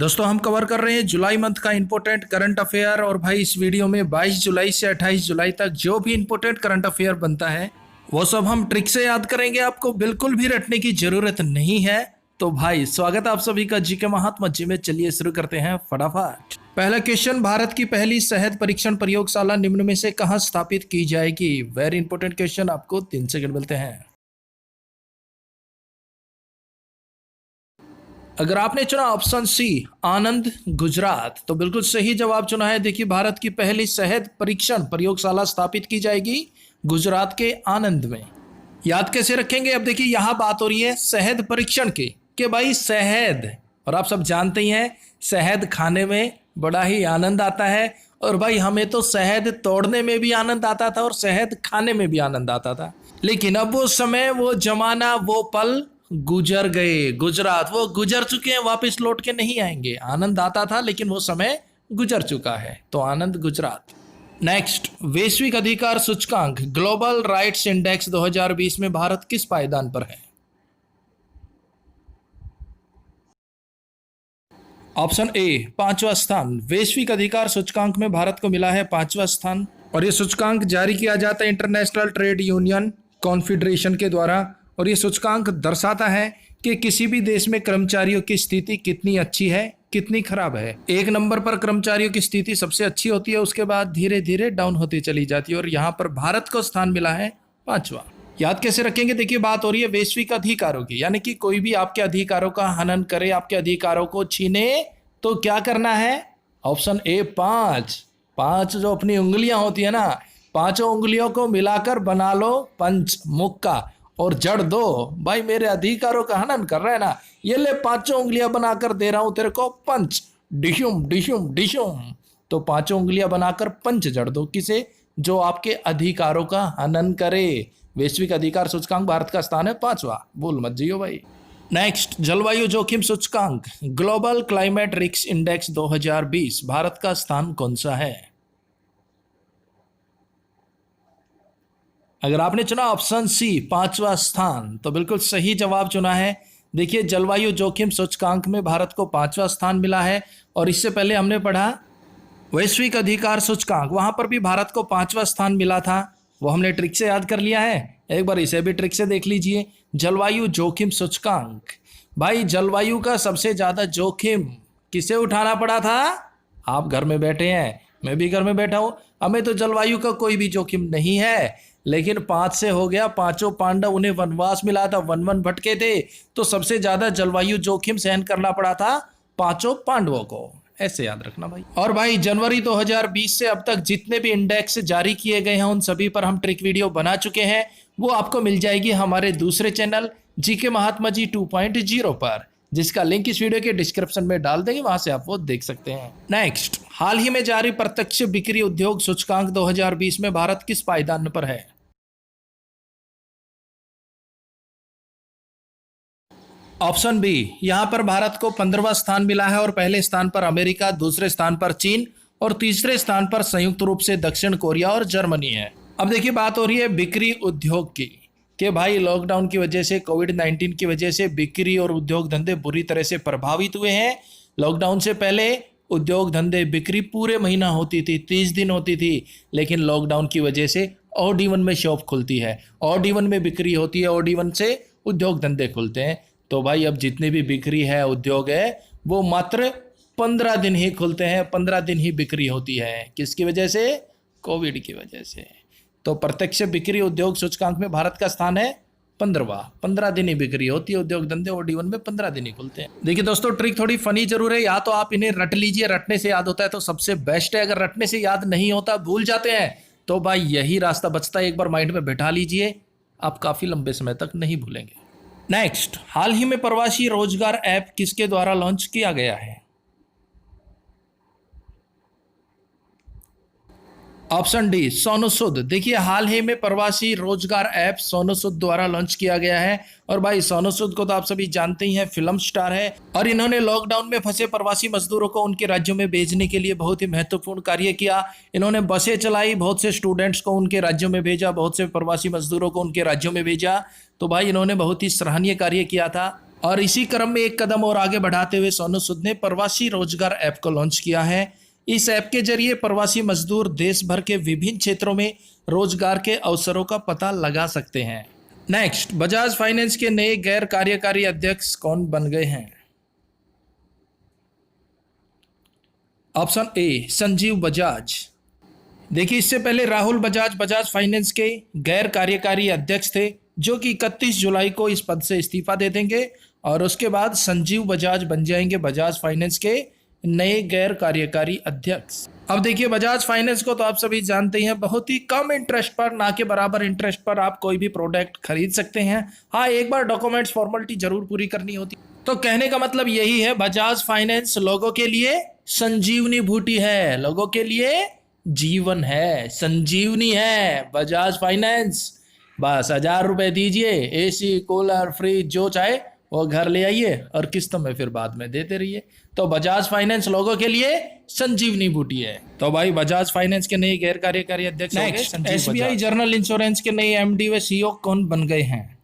दोस्तों हम कवर कर रहे हैं जुलाई मंथ का इंपॉर्टेंट करंट अफेयर। और भाई इस वीडियो में 22 जुलाई से 28 जुलाई तक जो भी इंपॉर्टेंट करंट अफेयर बनता है वो सब हम ट्रिक से याद करेंगे। आपको बिल्कुल भी रटने की जरूरत नहीं है। तो भाई स्वागत है आप सभी का जीके महात्मा जी में। चलिए शुरू करते हैं फटाफट। पहला क्वेश्चन, भारत की पहली शहद परीक्षण प्रयोगशाला निम्न में से कहाँ स्थापित की जाएगी? वेरी इंपॉर्टेंट क्वेश्चन, आपको 3 सेकंड मिलते हैं। अगर आपने चुना ऑप्शन सी आनंद गुजरात तो बिल्कुल सही जवाब चुना है। देखिए भारत की पहली शहद परीक्षण प्रयोगशाला स्थापित की जाएगी गुजरात के आनंद में। याद कैसे रखेंगे? अब देखिए यहाँ बात हो रही है शहद परीक्षण की कि भाई शहद, और आप सब जानते ही हैं शहद खाने में बड़ा ही आनंद आता है। और भाई हमें तो शहद तोड़ने में भी आनंद आता था और शहद खाने में भी आनंद आता था। लेकिन अब वो समय, वो जमाना, वो पल गुजर गए। गुजरात वो गुजर चुके हैं, वापस लौट के नहीं आएंगे। आनंद आता था लेकिन वो समय गुजर चुका है, तो आनंद गुजरात। नेक्स्ट, वैश्विक अधिकार सूचकांक ग्लोबल राइट्स इंडेक्स 2020 में भारत किस पायदान पर है? ऑप्शन ए 5वां स्थान। वैश्विक अधिकार सूचकांक में भारत को मिला है 5वां स्थान। और ये सूचकांक जारी किया जाता है इंटरनेशनल ट्रेड यूनियन कॉन्फेडरेशन के द्वारा। और ये सूचकांक दर्शाता है कि किसी भी देश में कर्मचारियों की स्थिति कितनी अच्छी है, कितनी खराब है। 1 नंबर पर कर्मचारियों की स्थिति सबसे अच्छी होती है, उसके बाद धीरे धीरे डाउन होती चली जाती है। और यहाँ पर भारत को स्थान मिला है 5वां। याद कैसे रखेंगे? देखिए बात हो रही है वैश्विक अधिकारों की, यानी कि कोई भी आपके अधिकारों का हनन करे, आपके अधिकारों को छीने, तो क्या करना है? ऑप्शन ए 5 जो अपनी उंगलियां होती है ना, 5 उंगलियों को मिलाकर बना लो पंच मुक्का और जड़ दो। भाई मेरे अधिकारों का हनन कर रहा है ना, ये ले 5 उंगलियां बनाकर दे रहा हूं तेरे को पंच, डिशुम डिशुम डिशुम। तो 5 उंगलियां बनाकर पंच जड़ दो किसे? जो आपके अधिकारों का हनन करे। वैश्विक अधिकार सूचकांक भारत का स्थान है 5वां, भूल मत जियो भाई। नेक्स्ट, जलवायु जोखिम सूचकांक global climate risk index 2020 Bharat का स्थान कौन सा है? अगर आपने चुना ऑप्शन सी 5वां स्थान तो बिल्कुल सही जवाब चुना है। देखिए जलवायु जोखिम सूचकांक में भारत को 5वां स्थान मिला है। और इससे पहले हमने पढ़ा वैश्विक अधिकार सूचकांक, वहां पर भी भारत को 5वां स्थान मिला था। वो हमने ट्रिक से याद कर लिया है, एक बार इसे भी ट्रिक से देख लीजिए। जलवायु जोखिम सूचकांक, भाई जलवायु का सबसे ज्यादा जोखिम किसे उठाना पड़ा था? आप घर में बैठे हैं, मैं भी घर में बैठा हूं, हमें तो जलवायु का कोई भी जोखिम नहीं है। लेकिन 5 से हो गया, 5 पांडव, उन्हें वनवास मिला था, वन भटके थे, तो सबसे ज्यादा जलवायु जोखिम सहन करना पड़ा था 5 पांडवों को। ऐसे याद रखना भाई। और भाई जनवरी 2020 से अब तक जितने भी इंडेक्स जारी किए गए हैं उन सभी पर हम ट्रिक वीडियो बना चुके हैं। वो आपको मिल जाएगी हमारे दूसरे चैनल जीके महात्मा जी 2.0 पर, जिसका लिंक इस वीडियो के डिस्क्रिप्शन में डाल देंगे, वहां से आप वो देख सकते हैं। नेक्स्ट, हाल ही में जारी प्रत्यक्ष बिक्री उद्योग सूचकांक 2020 में भारत किस पायदान पर है? ऑप्शन बी, यहां पर भारत को 15वां स्थान मिला है। और पहले स्थान पर अमेरिका, दूसरे स्थान पर चीन और तीसरे स्थान पर संयुक्त रूप से दक्षिण कोरिया और जर्मनी है। अब देखिए बात हो रही है बिक्री उद्योग की कि भाई लॉकडाउन की वजह से, कोविड-19 की वजह से बिक्री और उद्योग धंधे बुरी तरह से प्रभावित हुए हैं। लॉकडाउन से पहले उद्योग धंधे बिक्री पूरे महीना होती थी, 30 दिन होती थी। लेकिन लॉकडाउन की वजह से ऑड इवन में शॉप खुलती है, ऑड इवन में बिक्री होती है, ऑड इवन से उद्योग धंधे खुलते हैं। तो भाई अब जितनी भी बिक्री है, उद्योग है, वो मात्र 15 दिन ही खुलते हैं, 15 दिन ही बिक्री होती है। किसकी वजह से? कोविड की वजह से। तो प्रत्यक्ष बिक्री उद्योग सूचकांक में भारत का स्थान है 15वां। 15 दिन ही बिक्री होती है, उद्योग धंधे और D1 में 15 दिन ही खुलते हैं। देखिए दोस्तों ट्रिक थोड़ी फनी जरूर है, या तो आप इन्हें रट लीजिए, रटने से याद होता है तो सबसे बेस्ट है। अगर रटने से याद नहीं होता, भूल जाते हैं, तो भाई यही रास्ता बचता है, एक बार माइंड में बैठा लीजिए, आप काफी लंबे समय तक नहीं भूलेंगे। नेक्स्ट, हाल ही में प्रवासी रोजगार ऐप किसके द्वारा लॉन्च किया गया है? Option D Sonu Sood. देखिए हाल ही में प्रवासी रोजगार ऐप सोनू सूद द्वारा लॉन्च किया गया है। और भाई सोनू सूद को तो आप सभी जानते ही हैं, फिल्म स्टार है। और इन्होंने लॉकडाउन में फंसे प्रवासी मजदूरों को उनके राज्यों में भेजने के लिए बहुत ही महत्वपूर्ण कार्य किया। इन्होंने बसें चलाई, बहुत से स्टूडेंट्स को उनके राज्यों में भेजा, बहुत से प्रवासी मजदूरों को उनके राज्यों में भेजा। तो भाई इन्होंने बहुत ही सराहनीय कार्य किया था। और इसी क्रम में एक कदम और आगे बढ़ाते हुए सोनू सूद ने प्रवासी रोजगार ऐप को लॉन्च किया है। इस ऐप के जरिए प्रवासी मजदूर देश भर के विभिन्न क्षेत्रों में रोजगार के अवसरों का पता लगा सकते हैं। नेक्स्ट, बजाज फाइनेंस के नए गैर कार्यकारी अध्यक्ष कौन बन गए हैं? Option A Sanjeev Bajaj. देखिए, इससे पहले राहुल बजाज बजाज फाइनेंस के गैर कार्यकारी अध्यक्ष थे, जो कि 31 जुलाई को इस पद से इस्तीफा दे देंगे और उसके बाद संजीव बजाज बन जाएंगे बजाज फाइनेंस के नए गैर कार्यकारी अध्यक्ष। अब देखिए, बजाज फाइनेंस को तो आप सभी जानते ही हैं, बहुत ही कम इंटरेस्ट पर, ना के बराबर इंटरेस्ट पर आप कोई भी प्रोडक्ट खरीद सकते हैं। हाँ, एक बार डॉक्यूमेंट्स फॉर्मेलिटी जरूर पूरी करनी होती। तो कहने का मतलब यही है, बजाज फाइनेंस लोगों के लिए संजीवनी बूटी है, लोगों के लिए जीवन है, संजीवनी है बजाज फाइनेंस। बस 1000 रुपए दीजिए, एसी कूलर फ्रिज जो चाहे वो घर ले आइए और किस्तों में फिर बाद में देते रहिए। तो बजाज फाइनेंस लोगों के लिए संजीवनी बूटी है। तो भाई, बजाज फाइनेंस के नए गैर कार्यकारी अध्यक्ष हो गए Sanjiv Bajaj. SBI general insurance के नए एमडी व सीईओ कौन बन गए हैं?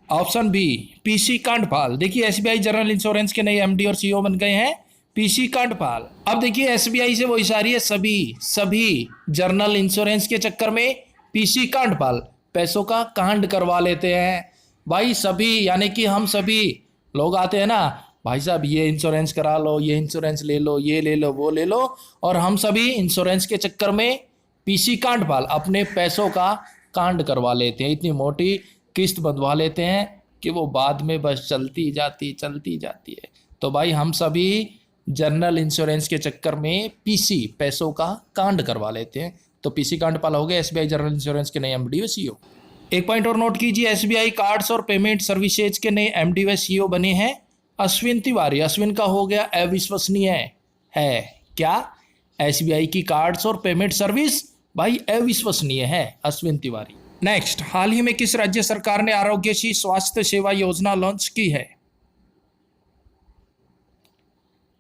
Option B PC Kandpal. देखिए, एसबीआई जनरल इंश्योरेंस के नए एमडी और सीईओ बन गए हैं पीसी कांडपाल। अब देखिए, एसबीआई से वो इशारी है, सभी जनरल इंश्योरेंस के चक्कर में पीसी कांडपाल पैसों का कांड करवा लेते हैं। भाई सभी, यानी कि हम सभी लोग आते हैं ना, भाई साहब ये इंश्योरेंस करा लो, ये इंश्योरेंस ले लो, ये ले लो, वो ले लो, और हम सभी इंश्योरेंस के चक्कर में पीसी कांडपाल अपने पैसों का कांड करवा लेते हैं। इतनी मोटी किस्त बंधवा लेते हैं कि वो बाद में बस चलती जाती है। तो भाई, हम सभी जनरल इंश्योरेंस के चक्कर में पीसी पैसों का कांड करवा लेते हैं। तो पीसी कांडपाल हो गए एसबीआई जनरल इंश्योरेंस के नए एमडी व सीईओ। एक पॉइंट और नोट कीजिए, एसबीआई कार्ड्स और पेमेंट सर्विसेज के नए एमडी व सीईओ बने हैं अश्विन तिवारी। अश्विन का हो गया अविश्वसनीय है क्या? एसबीआई की कार्ड्स और पेमेंट सर्विस भाई अविश्वसनीय है, अश्विन तिवारी। नेक्स्ट, हाल ही में किस राज्य सरकार ने आरोग्यश्री स्वास्थ्य सेवा योजना लॉन्च की है?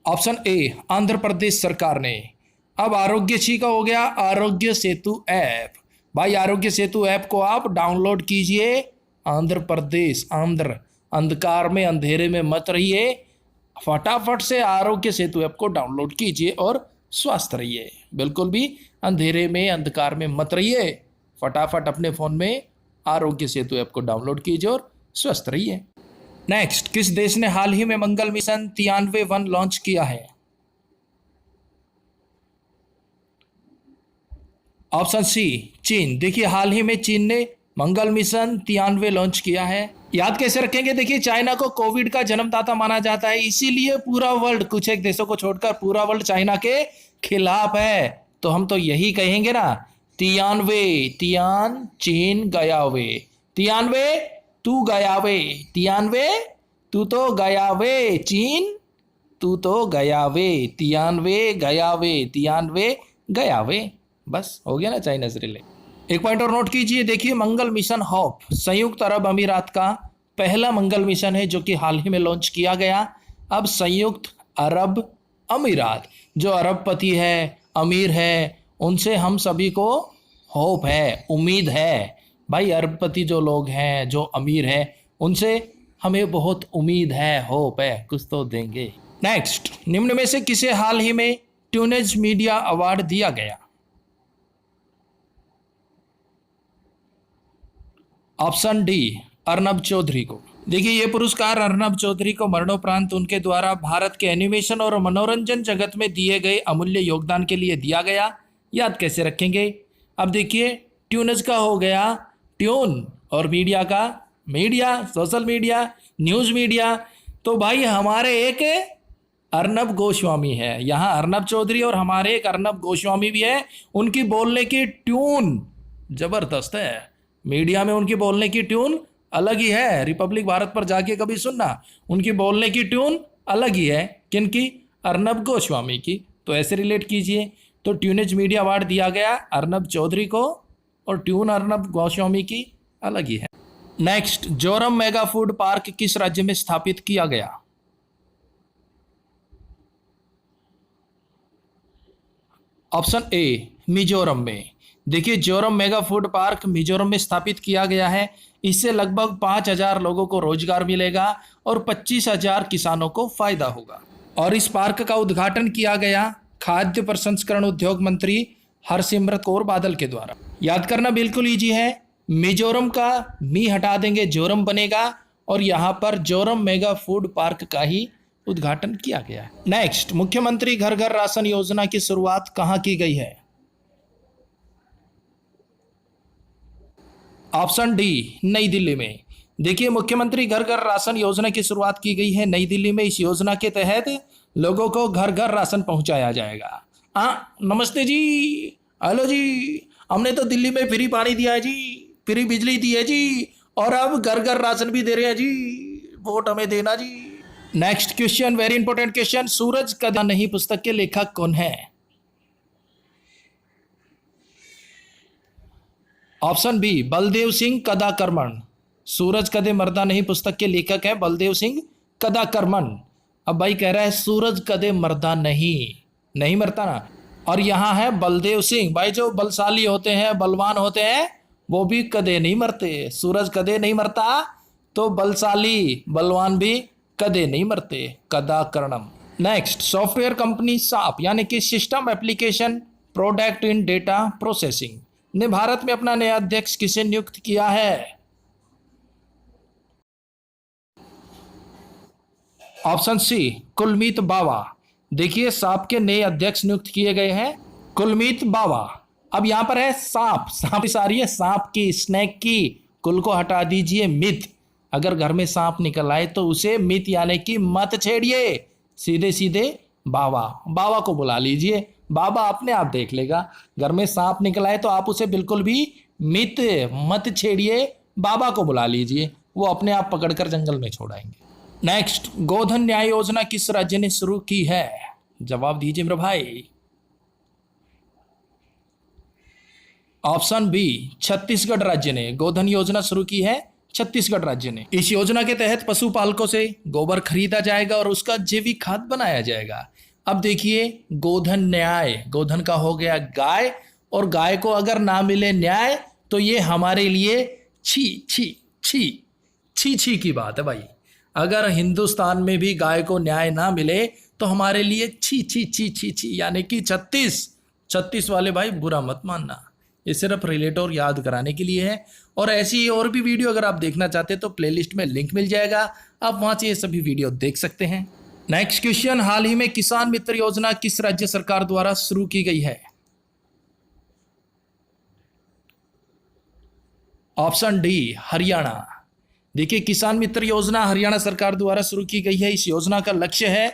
ऑप्शन ए आंध्र प्रदेश सरकार ने। अब आरोग्यश्री का हो गया आरोग्य सेतु ऐप। भाई, आरोग्य सेतु ऐप को आप डाउनलोड कीजिए। आंध्र प्रदेश, अंधकार में अंधेरे में मत रहिए, फटाफट से आरोग्य सेतु ऐप को डाउनलोड कीजिए और स्वस्थ रहिए। बिल्कुल भी अंधेरे में अंधकार में मत रहिए, फटाफट अपने फोन में आरोग्य सेतु ऐप को डाउनलोड कीजिए और स्वस्थ रहिए। नेक्स्ट, किस देश ने हाल ही में मंगल मिशन 93 लॉन्च किया है? ऑप्शन सी चीन। देखिए, हाल ही में चीन ने मंगल मिशन 93 लॉन्च किया है। याद कैसे रखेंगे? देखिए, चाइना को कोविड का जन्मदाता माना जाता है, इसीलिए पूरा वर्ल्ड, कुछ एक देशों को छोड़कर पूरा वर्ल्ड चाइना के खिलाफ है। तो हम तो यही कहेंगे ना, 93 तियान चीन गया वे, 93 तू गया वे, 93 तू तो गया वे चीन, तू तो गया वे, 93 गया वे, 93 गया वे। बस हो गया ना चाइना से रिलेटेड। एक पॉइंट और नोट कीजिए, देखिए, मंगल मिशन होप संयुक्त अरब अमीरात का पहला मंगल मिशन है जो कि हाल ही में लॉन्च किया गया। अब संयुक्त अरब अमीरात जो अरबपति है, अमीर है, उनसे हम सभी को होप है, उम्मीद है। भाई, अरबपति जो लोग हैं, जो अमीर हैं, उनसे हमें बहुत उम्मीद है, होप है, कुछ तो देंगे। नेक्स्ट, निम्न में से किसे हाल ही में ट्यूनेज मीडिया अवार्ड दिया गया? ऑप्शन डी अर्नब चौधरी को। देखिए, ये पुरस्कार अर्नब चौधरी को मरणोपरांत उनके द्वारा भारत के एनिमेशन और मनोरंजन जगत में दिए गए अमूल्य योगदान के लिए दिया गया। याद कैसे रखेंगे? अब देखिए, ट्यूनेज का हो गया ट्यून और मीडिया का media, social media, news media. तो भाई, हमारे एक अर्नब गोस्वामी है यहाँ, अर्नब चौधरी, और हमारे एक अर्नब गोस्वामी भी है। उनकी बोलने की ट्यून जबरदस्त है, मीडिया में उनकी बोलने की ट्यून अलग ही है। रिपब्लिक भारत पर जाके कभी सुनना, उनकी बोलने की ट्यून अलग ही है। किनकी? अर्नब गोस्वामी की। तो ऐसे रिलेट कीजिए। तो ट्यूनेज मीडिया अवार्ड दिया गया अर्नब चौधरी को और ट्यून अर्नब गोस्वामी की अलग ही है। Next, Zoram mega food park किस राज्य में स्थापित किया गया? ऑप्शन ए मिजोरम में। देखिए Zoram mega food park Mizoram में स्थापित किया गया है। इससे लगभग 5,000 लोगों को रोजगार मिलेगा और 25,000 किसानों को फायदा होगा। और इस पार्क का उद्घाटन किया गया खाद्य प्रसंस्करण उद्योग मंत्री हरसिमरत कौर बादल के द्वारा। याद करना बिल्कुल इजी है, मिजोरम का मी हटा देंगे जोरम बनेगा और यहाँ पर जोरम मेगा फूड पार्क का ही उद्घाटन किया गया है। नेक्स्ट, मुख्यमंत्री घर घर राशन योजना की शुरुआत कहाँ की गई है? ऑप्शन डी, नई दिल्ली में। देखिए मुख्यमंत्री घर घर राशन योजना की शुरुआत की गई है नई दिल्ली में। इस योजना के तहत लोगों को घर घर राशन पहुंचाया जाएगा। नमस्ते जी, हेलो जी, हमने तो दिल्ली में फ्री पानी दिया है जी, फ्री बिजली दी है जी, और अब घर घर राशन भी दे रहे हैं जी, वोट हमें देना जी। Next question, very important question, Suraj Kada Nahin पुस्तक के लेखक कौन है? Option B, Baldev Singh Kadakarman. सूरज कदे मरदा नहीं पुस्तक के लेखक है बलदेव सिंह कदाकर्मण। अब भाई कह रहा है सूरज कदे मरदा नहीं मरता ना, और यहां है बलदेव सिंह। भाई जो बलशाली होते हैं, बलवान होते हैं, वो भी कदे नहीं मरते। सूरज कदे नहीं मरता तो बलशाली बलवान भी कदे नहीं मरते, कदाकर्णम। नेक्स्ट, सॉफ्टवेयर कंपनी साप यानी कि system application product in data processing ने भारत में अपना नया अध्यक्ष किसे नियुक्त किया है? ऑप्शन सी, कुलमीत बावा। देखिए सांप के नए अध्यक्ष नियुक्त किए गए हैं कुलमीत बावा। अब यहां पर है सांप सारी है, सांप की, स्नेक की, कुल को हटा दीजिए, मित। अगर घर में सांप निकल आए तो उसे मित यानी कि मत छेड़िए, सीधे सीधे बाबा को बुला लीजिए, बाबा अपने आप देख लेगा। घर में सांप निकल आए तो आप उसे बिल्कुल भी मित मत छेड़िए, बाबा को बुला लीजिए, वो अपने आप पकड़कर जंगल में छोड़ाएंगे। नेक्स्ट, गोधन न्याय योजना किस राज्य ने शुरू की है? जवाब दीजिए मेरे भाई। ऑप्शन बी, छत्तीसगढ़ राज्य ने गोधन योजना शुरू की है, छत्तीसगढ़ राज्य ने। इस योजना के तहत पशुपालकों से गोबर खरीदा जाएगा और उसका जैविक खाद बनाया जाएगा। अब देखिए गोधन न्याय, गोधन का हो गया गाय, और गाय को अगर ना मिले न्याय तो ये हमारे लिए छी की बात है भाई। अगर हिंदुस्तान में भी गाय को न्याय ना मिले तो हमारे लिए छी यानी कि 36 वाले भाई बुरा मत मानना, ये सिर्फ रिलेटर याद कराने के लिए है। और ऐसी और भी वीडियो अगर आप देखना चाहते हैं तो प्लेलिस्ट में लिंक मिल जाएगा, आप वहां से ये सभी वीडियो देख सकते हैं। नेक्स्ट क्वेश्चन, हाल ही में किसान मित्र योजना किस राज्य सरकार द्वारा शुरू की गई है? Option D, Haryana. देखिए किसान मित्र योजना हरियाणा सरकार द्वारा शुरू की गई है। इस योजना का लक्ष्य है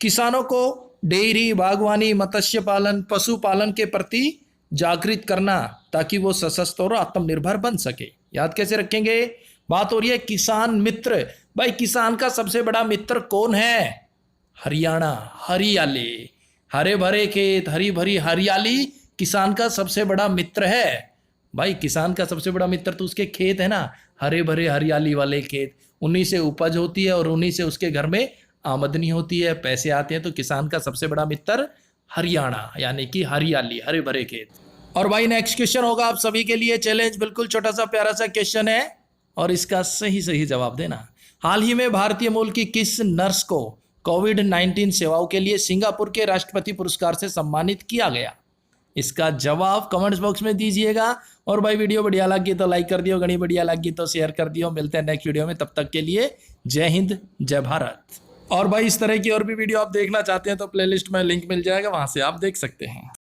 किसानों को डेयरी, बागवानी, मत्स्य पालन, पशुपालन के प्रति जागृत करना, ताकि वो सशक्त और आत्मनिर्भर बन सके। याद कैसे रखेंगे? बात हो रही है किसान मित्र। भाई किसान का सबसे बड़ा मित्र कौन है? हरियाणा, हरियाली, हरे भरे खेत, हरी भरी हरियाली किसान का सबसे बड़ा मित्र है। भाई किसान का सबसे बड़ा मित्र तो उसके खेत है ना, हरे भरे हरियाली वाले खेत, उन्हीं से उपज होती है और उन्हीं से उसके घर में आमदनी होती है, पैसे आते हैं। तो किसान का सबसे बड़ा मित्र हरियाणा यानी कि हरियाली, हरे भरे खेत। और भाई नेक्स्ट क्वेश्चन होगा आप सभी के लिए चैलेंज, बिल्कुल छोटा सा प्यारा सा क्वेश्चन है और इसका सही जवाब देना। हाल ही में भारतीय मूल की किस नर्स को कोविड-19 सेवाओं के लिए सिंगापुर के राष्ट्रपति पुरस्कार से सम्मानित किया गया? इसका जवाब कमेंट्स बॉक्स में दीजिएगा। और भाई वीडियो बढ़िया लगी तो लाइक कर दियो, घनी बढ़िया लगी तो शेयर कर दियो। मिलते हैं नेक्स्ट वीडियो में, तब तक के लिए जय हिंद, जय भारत। और भाई इस तरह की और भी वीडियो आप देखना चाहते हैं तो प्लेलिस्ट में लिंक मिल जाएगा, वहां से आप देख सकते हैं।